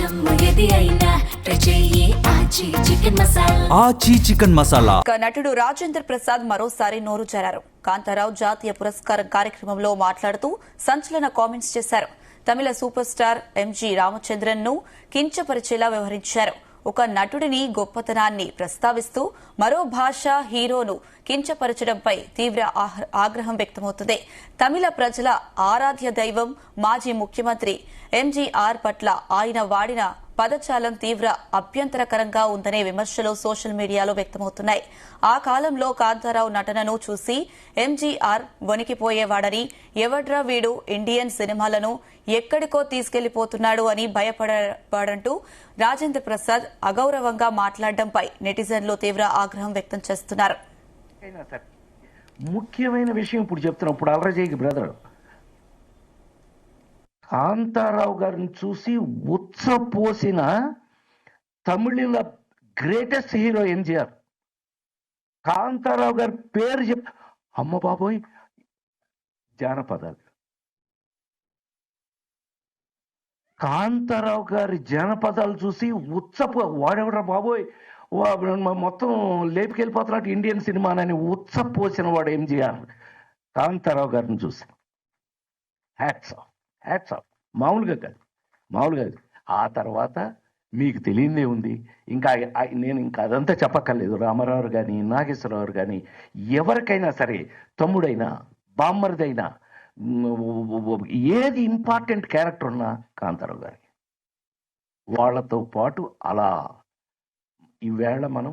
ఆచి చికెన్ మసాలా. నటుడు రాజేంద్ర ప్రసాద్ మరోసారి నోరు జారారు. కాంతారావు జాతీయ పురస్కారం కార్యక్రమంలో మాట్లాడుతూ సంచలన కామెంట్స్ చేశారు. తమిళ సూపర్ స్టార్ ఎంజీ రామచంద్రన్ ను కించపరిచేలా వ్యవహరించారు. ఒక నటుడిని గొప్పతనాన్ని ప్రస్తావిస్తూ మరో భాష హీరోను కించపరచడంపై తీవ్ర ఆగ్రహం వ్యక్తమవుతుంది. తమిళ ప్రజల ఆరాధ్య దైవం మాజీ ముఖ్యమంత్రి ఎంజీఆర్ పట్ల ఆయన వాడిన పదజాలం తీవ్ర అభ్యంతరకరంగా ఉందనే విమర్శలు సోషల్ మీడియాలో వ్యక్తమవుతున్నాయి. ఆ కాలంలో కాంతారావు నటనను చూసి ఎంజీఆర్ వణికిపోయేవాడని, ఎవడ్రా వీడు ఇండియన్ సినిమాలను ఎక్కడికో తీసుకెళ్లిపోతున్నాడు అని భయపడేవాడంటూ రాజేంద్ర ప్రసాద్ అగౌరవంగా మాట్లాడడంపై నెటిజన్లు తీవ్ర ఆగ్రహం వ్యక్తం చేస్తున్నారు. ముఖ్యమైన విషయం ఇప్పుడు చెప్తున్నా. ఇప్పుడు అలరజయ్య బ్రదర్ కాంతారావు గారిని చూసి ఉచ్చపోసిన తమిళ గ్రేటెస్ట్ హీరో ఎంజీఆర్. కాంతారావు గారి పేరు అమ్మ బాబోయ్ జానపదాలు. కాంతారావు గారి జానపదాలు చూసి వాడెవడరా బాబోయ్ మొత్తం లేపుకెళ్ళిపోతున్నట్టు ఇండియన్ సినిమానని ఉచ్చపోసిన వాడు ఎంజీఆర్. కాంతారావు గారిని చూసి హ్యాట్స్ ఆఫ్. మామూలుగా కాదు. ఆ తర్వాత మీకు తెలియదే ఉంది. నేను ఇంకా అదంతా చెప్పక్కర్లేదు. రామారావు కానీ, నాగేశ్వరరావు కానీ, ఎవరికైనా సరే, తమ్ముడైనా బామ్మరిదైనా, ఏది ఇంపార్టెంట్ క్యారెక్టర్ ఉన్నా కాంతారావు గారికి. వాళ్లతో పాటు అలా ఈవేళ మనం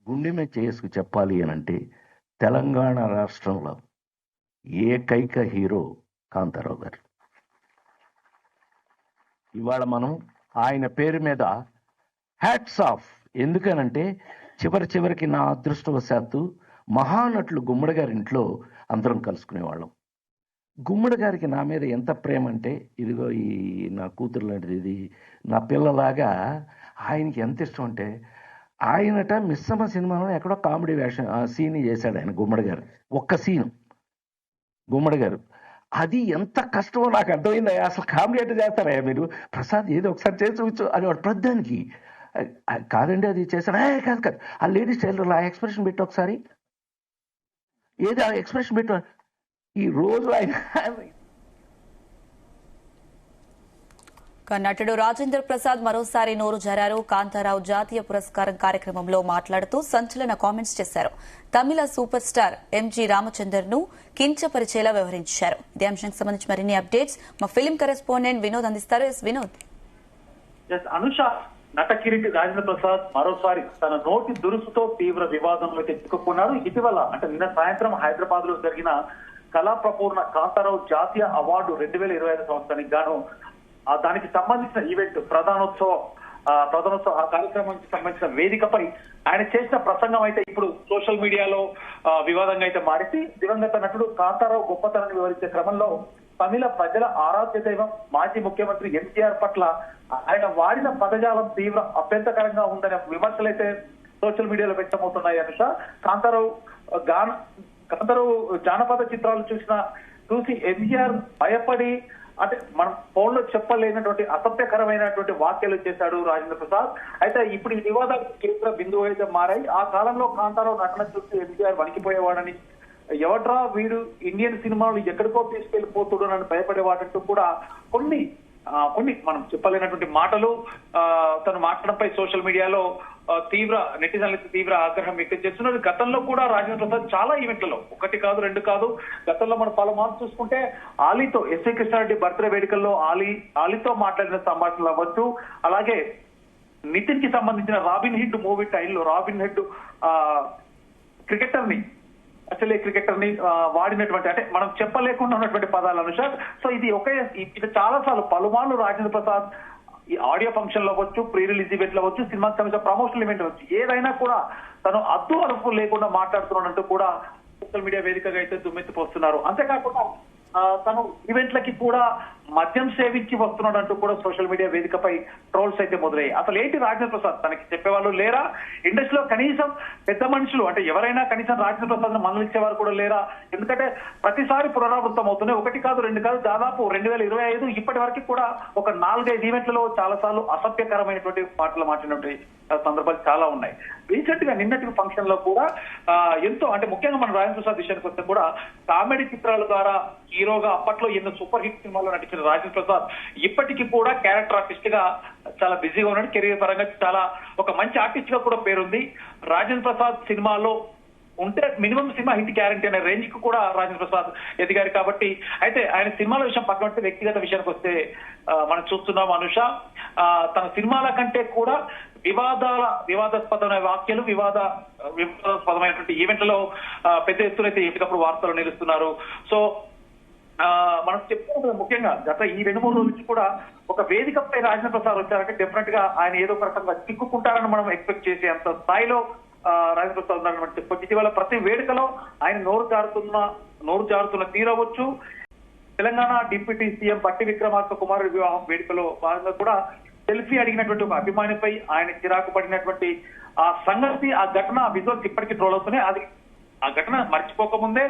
గుండె మీద చేసుకు చెప్పాలి అని అంటే తెలంగాణ రాష్ట్రంలో ఏకైక హీరో కాంతారావు గారు. ఇవాళ మనం ఆయన పేరు మీద హ్యాట్స్ ఆఫ్. ఎందుకనంటే చివరికి నా అదృష్టవశాత్తు మహానటులు గుమ్మడి గారి ఇంట్లో అందరం కలుసుకునేవాళ్ళం. గుమ్మడి గారికి నా మీద ఎంత ప్రేమ అంటే, ఇదిగో ఈ నా కూతురు లాంటిది, ఇది నా పిల్లలాగా ఆయనకి ఎంత ఇష్టం అంటే, ఆయనట మిస్సమ్మ సినిమాలో ఎక్కడో కామెడీ సీన్ చేశాడు ఆయన గుమ్మడి గారు. ఒక్క సీను గుమ్మడి గారు. అది ఎంత కష్టమో నాకు అర్థమైంది. అసలు కామెడీ అంటే చేస్తారా మీరు, ప్రసాద్ ఏదో ఒకసారి చేసి చూపించు అని వాడు ప్రధానికి. కాదండి అది చేశాడు. కాదు ఆ లేడీస్ టైలర్లో ఆ ఎక్స్ప్రెషన్ పెట్టు ఒకసారి, ఏది ఆ ఎక్స్ప్రెషన్ పెట్టు. ఈ రోజు ఆయన నటుడు రాజేంద్ర ప్రసాద్ మరోసారి నోరు జారారు. కాంతారావు జాతీయ పురస్కారం కార్యక్రమంలో మాట్లాడుతూ సంచలన కామెంట్స్ చేశారు. తమిళ సూపర్ స్టార్ ఎంజీ రామచంద్రన్ ను కించపరిచేలా వ్యవహరించారు. ఇదే అంశానికి సంబంధించి మరిన్ని అప్డేట్స్ మా ఫిల్మ్ కరెస్పాండెంట్ వినోద్ అందిస్తారు. వినోద్. అనుష, నట కిరీటి రాజేంద్ర ప్రసాద్ మరోసారి తన నోటి దురుసుతో తీవ్ర వివాదంలోకి చిక్కుకున్నారు. ఇటీవల అంటే నిన్న సాయంత్రం హైదరాబాద్ లో జరిగిన కళా ప్రపూర్ణ కాంతారావు జాతీయ అవార్డు 2025 సంవత్సరానికి గాను దానికి సంబంధించిన ఈవెంట్ ప్రధానోత్సవ ఆ కార్యక్రమానికి సంబంధించిన వేదికపై ఆయన చేసిన ప్రసంగం అయితే ఇప్పుడు సోషల్ మీడియాలో వివాదంగా అయితే మారింది. దివంగత నటుడు కాంతారావు గొప్పతనాన్ని వివరించే క్రమంలో తమిళ ప్రజల ఆరాధ్య దైవం మాజీ ముఖ్యమంత్రి ఎంజీఆర్ పట్ల ఆయన వాడిన పదజాలం తీవ్ర అభ్యంతరకరంగా ఉందనే విమర్శలైతే సోషల్ మీడియాలో వ్యక్తమవుతున్నాయి. అనుష, కాంతారావు జానపద చిత్రాలు చూసి ఎంజీఆర్ భయపడి, అంటే మనం ఫోన్ లో చెప్పలేనటువంటి అసభ్యకరమైనటువంటి వ్యాఖ్యలు చేశాడు రాజేంద్ర ప్రసాద్. అయితే ఇప్పుడు ఈ వివాదాలు కేంద్ర బిందువు అయితే మారాయి. ఆ కాలంలో కాంతారావు నటన చూసి ఎంజీఆర్ వణికిపోయేవాడని, ఎవడ్రా వీడు ఇండియన్ సినిమాలు ఎక్కడికో తీసుకెళ్లిపోతుడు అని భయపడేవాడంటూ కూడా కొన్ని మనం చెప్పలేనటువంటి మాటలు తను మాట్లాడడంపై సోషల్ మీడియాలో నెటిజన్లకు తీవ్ర ఆగ్రహం వ్యక్తం చేస్తున్నారు. గతంలో కూడా రాజేంద్ర ప్రసాద్ చాలా ఈవెంట్లలో, ఒకటి కాదు రెండు కాదు, గతంలో మనం పలుమార్లు చూసుకుంటే ఆలీతో ఎస్ఏ కృష్ణారెడ్డి బర్త్డే వేడుకల్లో ఆలీతో మాట్లాడిన సంభాషణలు అవ్వచ్చు, అలాగే నితిన్ కి సంబంధించిన రాబిన్ హుడ్ మూవీ టైంలో రాబిన్ హుడ్ క్రికెటర్ ని వాడినటువంటి, అంటే మనం చెప్పలేకుండా ఉన్నటువంటి పదాలు అనుష. సో ఇది చాలా సార్లు పలుమార్లు రాజేంద్ర ప్రసాద్ ఈ ఆడియో ఫంక్షన్ లో అవ్వచ్చు, ప్రీ రిలీజ్ ఈవెంట్ లో అవ్వచ్చు, సినిమాకి సంబంధించిన ప్రమోషనల్ ఈవెంట్ అవ్వచ్చు, ఏదైనా కూడా తను అద్దు అరుపు లేకుండా మాట్లాడుతున్నాడంటూ కూడా సోషల్ మీడియా వేదికగా అయితే దుమ్మెత్తిపోస్తున్నారు. అంతేకాకుండా తను ఈవెంట్లకి కూడా మద్యం సేవించి వస్తున్నాడు అంటూ కూడా సోషల్ మీడియా వేదికపై ట్రోల్స్ అయితే మొదలయ్యాయి. అసలు ఏంటి రాజేంద్ర ప్రసాద్, తనకి చెప్పేవాళ్ళు లేరా? ఇండస్ట్రీలో కనీసం పెద్ద మనుషులు అంటే ఎవరైనా కనీసం రాజేంద్ర ప్రసాద్ మందలించేవారు కూడా లేరా? ఎందుకంటే ప్రతిసారి పునరావృతం అవుతున్నాయి. 1 కాదు 2 కాదు, దాదాపు 2025 ఇప్పటి వరకు కూడా ఒక 4-5 ఈవెంట్లలో చాలా సార్లు అసభ్యకరమైనటువంటి మాటలు మాట్లాడినటువంటి సందర్భాలు చాలా ఉన్నాయి. రీసెంట్ గా నిన్నటి ఫంక్షన్ లో కూడా ఎంతో అంటే ముఖ్యంగా మన రాజేంద్ర ప్రసాద్ విషయానికి వస్తే కూడా కామెడీ చిత్రాల ద్వారా హీరోగా అప్పట్లో ఎన్నో సూపర్ హిట్ సినిమాల్లో నటించిన రాజేంద్ర ప్రసాద్ ఇప్పటికీ కూడా క్యారెక్టర్ ఆర్టిస్ట్ గా చాలా బిజీగా ఉన్నాడు. కెరీర్ పరంగా చాలా ఒక మంచి ఆర్టిస్ట్ గా కూడా పేరుంది. రాజేంద్ర ప్రసాద్ సినిమాలో ఉంటే మినిమం సినిమా హిట్ గ్యారంటీ అనే రేంజ్ కి కూడా రాజేంద్ర ప్రసాద్ ఎదిగారు. కాబట్టి అయితే ఆయన సినిమాల విషయం పక్కన పెడితే వ్యక్తిగత విషయానికి వస్తే మనం చూస్తున్నాం అనుష, తన సినిమాల కంటే కూడా వివాదాస్పదమైన వ్యాఖ్యలు వివాదాస్పదమైనటువంటి ఈవెంట్లలో పెద్ద ఎత్తున అయితే ఎప్పటికప్పుడు వార్తలు నిలుస్తున్నారు. సో మనం చెప్పుకున్నది ముఖ్యంగా గత ఈ 2-3 రోజుల నుంచి కూడా ఒక వేదికపై రాజేంద్ర ప్రసాద్ వచ్చారంటే డెఫినెట్ గా ఆయన ఏదో ఒక రకంగా చిక్కుకుంటారని మనం ఎక్స్పెక్ట్ చేసే అంత స్థాయిలో రాజేంద్ర ప్రసాద్ ఉన్నారని చెప్పొచ్చు. ఇటీవల ప్రతి వేడుకలో ఆయన నోరు జారుతున్న తీరవచ్చు. తెలంగాణ డిప్యూటీ సీఎం బట్టి విక్రమార్క కుమారుడి వివాహం వేడుకలో భాగంగా కూడా సెల్ఫీ అడిగినటువంటి ఒక అభిమానిపై ఆయన చిరాకు పడినటువంటి ఆ సంగతి, ఆ ఘటన విజువల్స్ ఇప్పటికీ ట్రోల్ అవుతున్నాయి. అది ఆ ఘటన మర్చిపోకముందే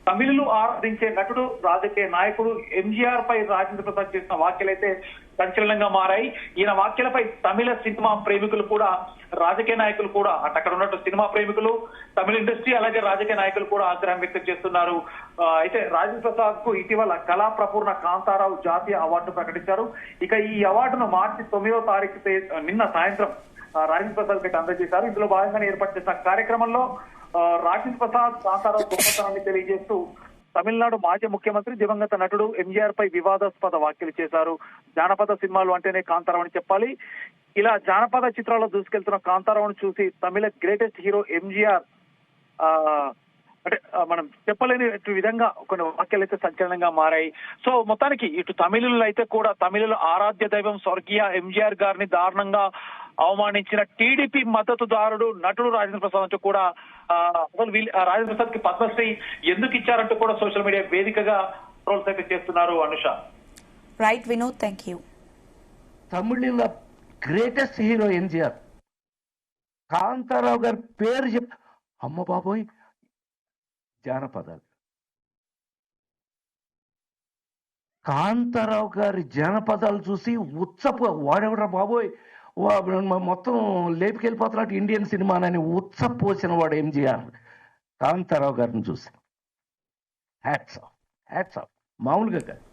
తమిళులు ఆరాధించే నటుడు రాజకీయ నాయకుడు ఎంజీఆర్ పై రాజేంద్ర ప్రసాద్ చేసిన వ్యాఖ్యలైతే సంచలనంగా మారాయి. ఈయన వ్యాఖ్యలపై తమిళ సినిమా ప్రేమికులు కూడా, రాజకీయ నాయకులు కూడా, అక్కడ ఉన్నట్టు సినిమా ప్రేమికులు, తమిళ ఇండస్ట్రీ అలాగే రాజకీయ నాయకులు కూడా ఆగ్రహం వ్యక్తం చేస్తున్నారు. అయితే రాజేంద్ర ప్రసాద్ కు ఇటీవల కళా ప్రపూర్ణ కాంతారావు జాతీయ అవార్డు ప్రకటించారు. ఇక ఈ అవార్డును మార్చి 9వ తారీఖు నిన్న సాయంత్రం రాజేంద్ర ప్రసాద్ కి అందజేశారు. ఇందులో భాగంగానే ఏర్పాటు చేసిన కార్యక్రమంలో రాజేంద్ర ప్రసాద్ కాంతారావు గొప్పతనాన్ని తెలియజేస్తూ తమిళనాడు మాజీ ముఖ్యమంత్రి దివంగత నటుడు ఎంజీఆర్ పై వివాదాస్పద వ్యాఖ్యలు చేశారు. జానపద సినిమాలు అంటేనే కాంతారావు అని చెప్పాలి. ఇలా జానపద చిత్రాల్లో దూసుకెళ్తున్న కాంతారావును చూసి తమిళ గ్రేటెస్ట్ హీరో ఎంజీఆర్ అంటే మనం చెప్పలేని విధంగా కొన్ని వ్యాఖ్యలు అయితే సంచలనంగా మారాయి. సో మొత్తానికి ఇటు తమిళులు అయితే కూడా తమిళుల ఆరాధ్య దైవం స్వర్గీయ ఎంజీఆర్ గారిని దారుణంగా అవమానించిన టీడీపీ మద్దతుదారుడు నటుడు రాజేంద్ర ప్రసాద్ కూడా అసలు రాజేంద్ర ప్రసాద్ కి పద్మశ్రీ ఎందుకు ఇచ్చారంటూ కూడా సోషల్ మీడియా వేదికగా ట్రోల్స్ అయితే చేస్తున్నారు. Anusha. Right Vinod, thank you. Tamil greatest hero MGR, Kantharao గారి పేరు అమ్మ బాబోయ్, జానపదాలు, కాంతారావు గారి జానపదాలు చూసి వాడెవరా బాబోయ్ మొత్తం లేపుకెళ్ళిపోతున్నట్టు ఇండియన్ సినిమానని ఉచ్చపోసిన వాడు ఎంజీఆర్ కాంతారావు గారిని చూసి హ్యాట్స్ ఆఫ్ మామూలుగా కాదు.